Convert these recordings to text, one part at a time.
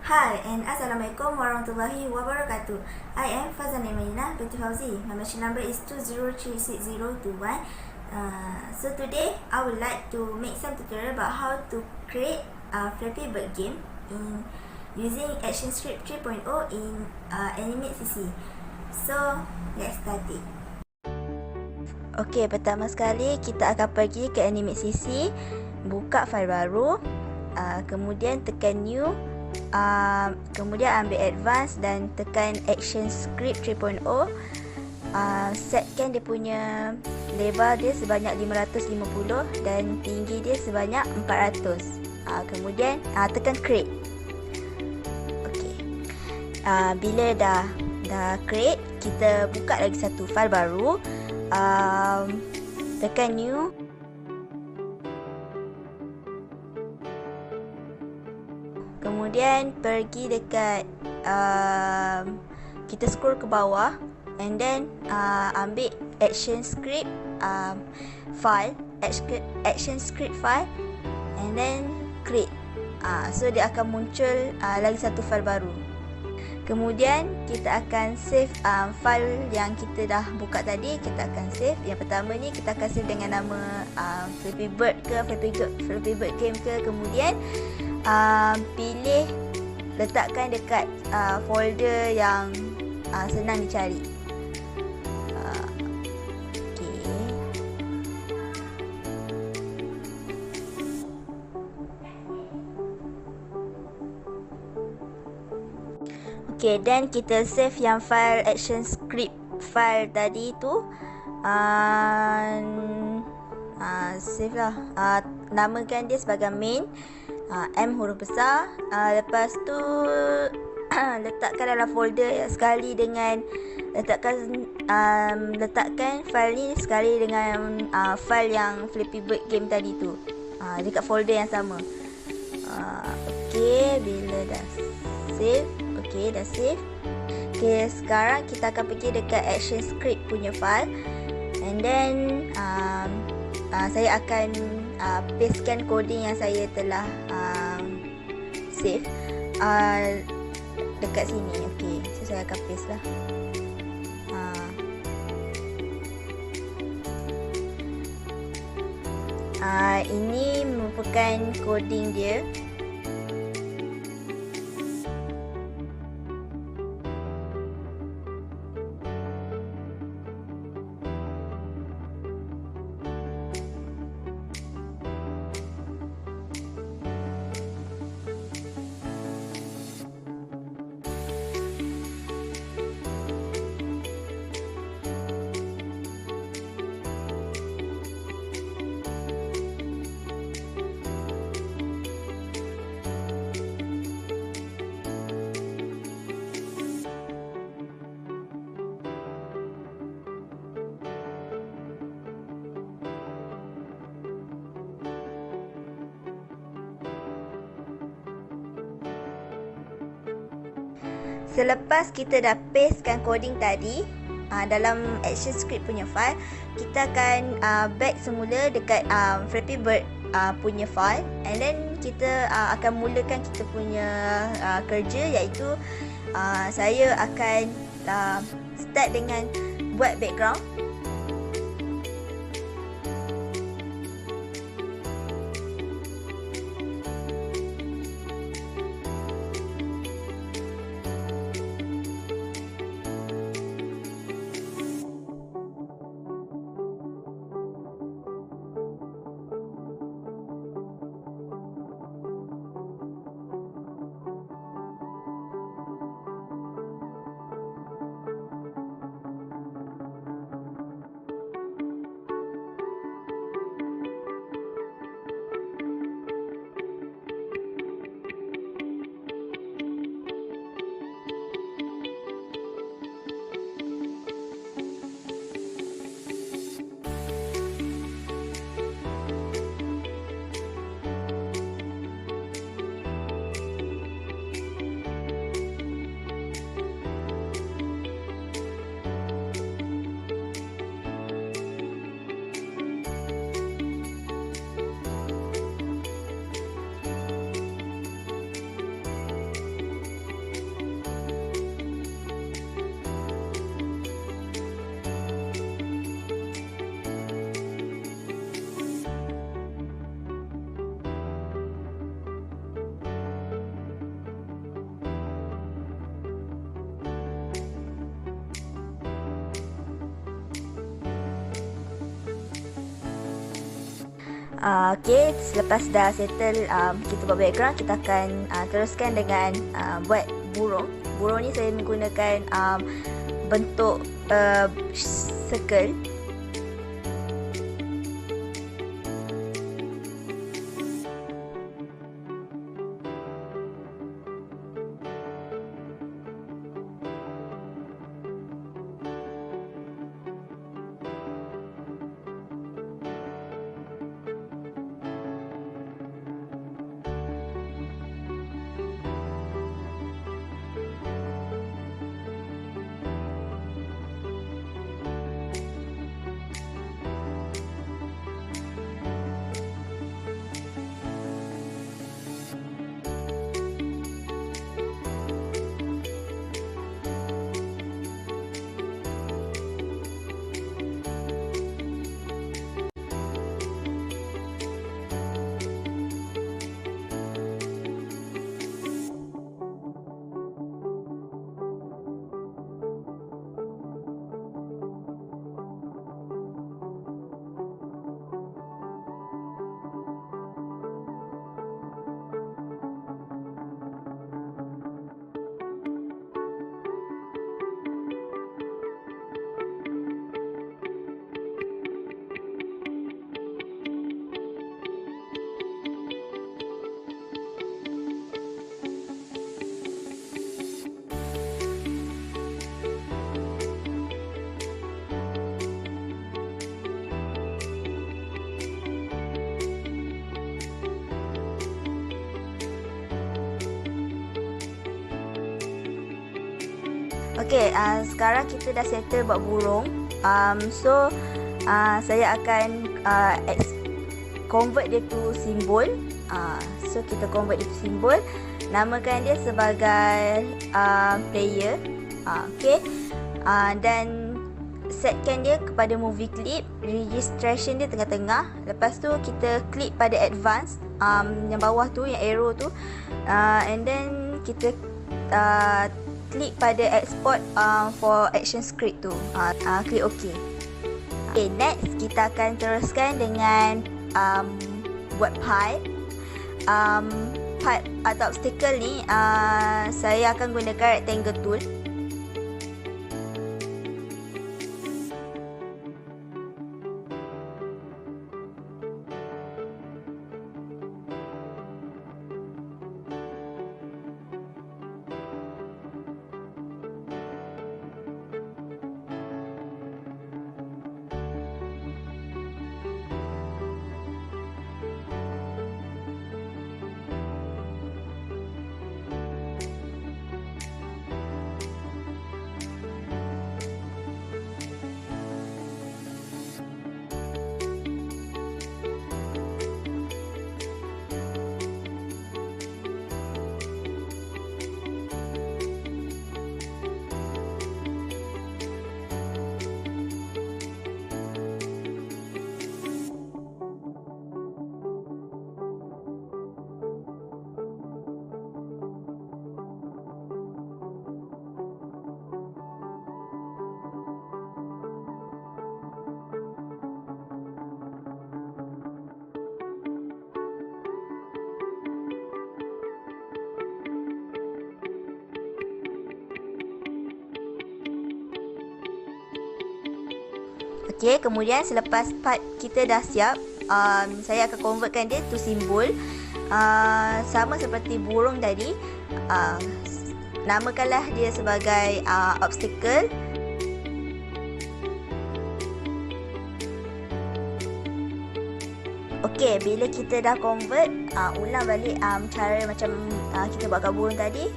Hi and Assalamualaikum warahmatullahi wabarakatuh. I am Farzana Imanina binti FAUZI. My machine number is 2036021. So today I would like to make some tutorial about how to create a Flappy Bird game in using ActionScript 3.0 in Animate CC. So let's start it. Okay, pertama sekali kita akan pergi ke Animate CC, buka file baru, kemudian tekan new. Kemudian ambil advance dan tekan ActionScript 3.0. Setkan dia punya lebar dia sebanyak 550 dan tinggi dia sebanyak 400. Kemudian tekan create. Okey. Bila dah create, kita buka lagi satu file baru. Tekan new. Kemudian pergi dekat kita scroll ke bawah and then ambil ActionScript file, ActionScript file and then create. So dia akan muncul lagi satu file baru. Kemudian kita akan save file yang kita dah buka tadi. Kita akan save. Yang pertama ni kita akan save dengan nama Flappy Bird ke Flappy Bird Game ke. Kemudian pilih letakkan dekat folder yang senang dicari. Okay, dan kita save yang file ActionScript file tadi tu. Save lah. Namakan dia sebagai main. M huruf besar. Lepas tu letakkan dalam folder sekali dengan letakkan file ni sekali dengan file yang Flappy Bird Game tadi tu. Dekat folder yang sama. Okey, bila dah save. Okey, dah save. Okey, sekarang kita akan pergi dekat ActionScript punya file. And then saya akan pastekan coding yang saya telah save dekat sini. Okey, so saya akan paste lah. Ini merupakan coding dia. Selepas kita dah pastekan coding tadi dalam ActionScript punya file, kita akan back semula dekat Flappy Bird punya file, and then kita akan mulakan kita punya kerja, iaitu saya akan start dengan buat background. Okay, selepas dah settle kita buat background, kita akan teruskan dengan buat burung. Burung ni saya menggunakan bentuk circle. Okay, sekarang kita dah settle buat burung. Saya akan convert dia to simbol. So kita convert dia to simbol. Namakan dia sebagai player. Okay. Dan setkan dia kepada movie clip. Registration dia tengah-tengah. Lepas tu kita klik pada advance, yang bawah tu, yang arrow tu. And then kita klik pada export for ActionScript tu. Klik OK. Okay, next kita akan teruskan dengan buat pipe. Pipe atau obstacle ni saya akan gunakan rectangle tool. Okay, kemudian selepas part kita dah siap, saya akan convertkan dia to simbol. Sama seperti burung tadi, namakanlah dia sebagai obstacle. Okay, bila kita dah convert, ulang balik cara macam kita buat kat burung tadi.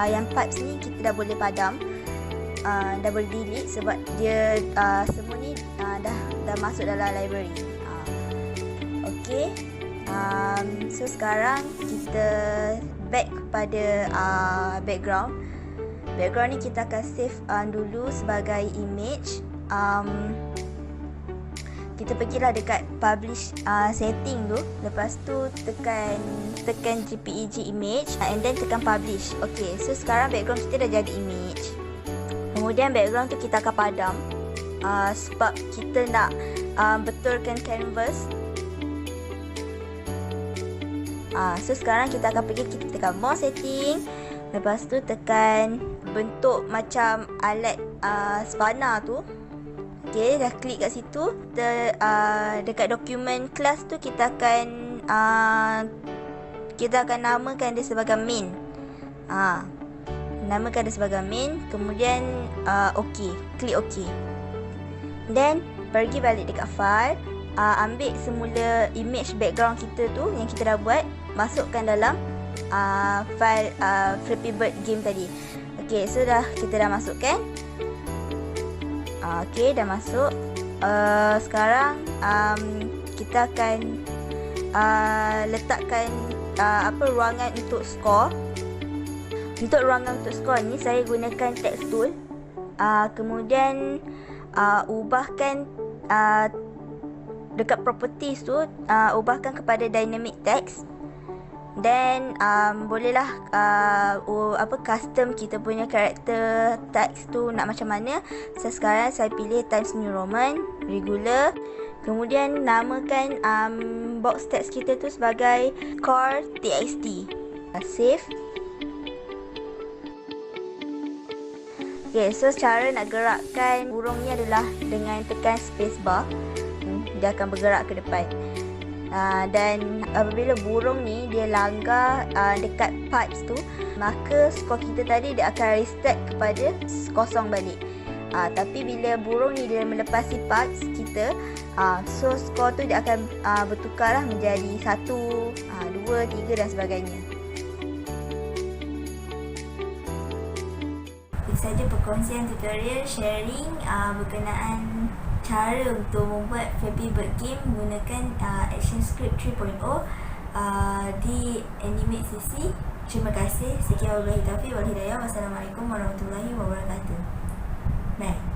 Yang parts ni kita dah boleh padam, dah boleh delete sebab dia semua ni dah masuk dalam library. Okay, so sekarang kita back kepada background. Background ni kita akan save dulu sebagai image. Kita pergilah dekat publish setting tu. Lepas tu tekan JPEG image and then tekan publish. Okay, so sekarang background kita dah jadi image. Kemudian background tu kita akan padam, sebab kita nak betulkan canvas. So sekarang kita akan pergi, kita tekan more setting. Lepas tu tekan bentuk macam alat spana tu. Okay, dah klik kat situ. Dekat dokumen kelas tu kita akan namakan dia sebagai main. Namakan dia sebagai main. Kemudian OK, klik OK. Then pergi balik dekat file. Ambil semula image background kita tu yang kita dah buat, masukkan dalam file Flappy Bird Game tadi. Okay, so kita dah masukkan. Okay, dah masuk. Sekarang kita akan letakkan ruangan untuk skor. Untuk ruangan untuk skor ni saya gunakan text tool. Kemudian ubahkan dekat properties tu, ubahkan kepada dynamic text. Then bolehlah custom kita punya karakter text tu nak macam mana. So sekarang saya pilih Times New Roman, regular. Kemudian namakan box text kita tu sebagai core txt. Save. Okay, so cara nak gerakkan burung ni adalah dengan tekan spacebar. Dia akan bergerak ke depan. Dan apabila burung ni dia langgar dekat pipes tu, maka skor kita tadi dia akan restart kepada kosong balik. Tapi bila burung ni dia melepasi pipes kita, so skor tu dia akan bertukar lah menjadi 1, 2, 3 dan sebagainya. Itu saja perkongsian tutorial sharing berkenaan cara untuk membuat Flappy Bird Game menggunakan ActionScript 3.0 di Animate CC. Terima kasih. Sekian, wabillahi taufiq wal hidayah. Wassalamualaikum warahmatullahi wabarakatuh. Bye.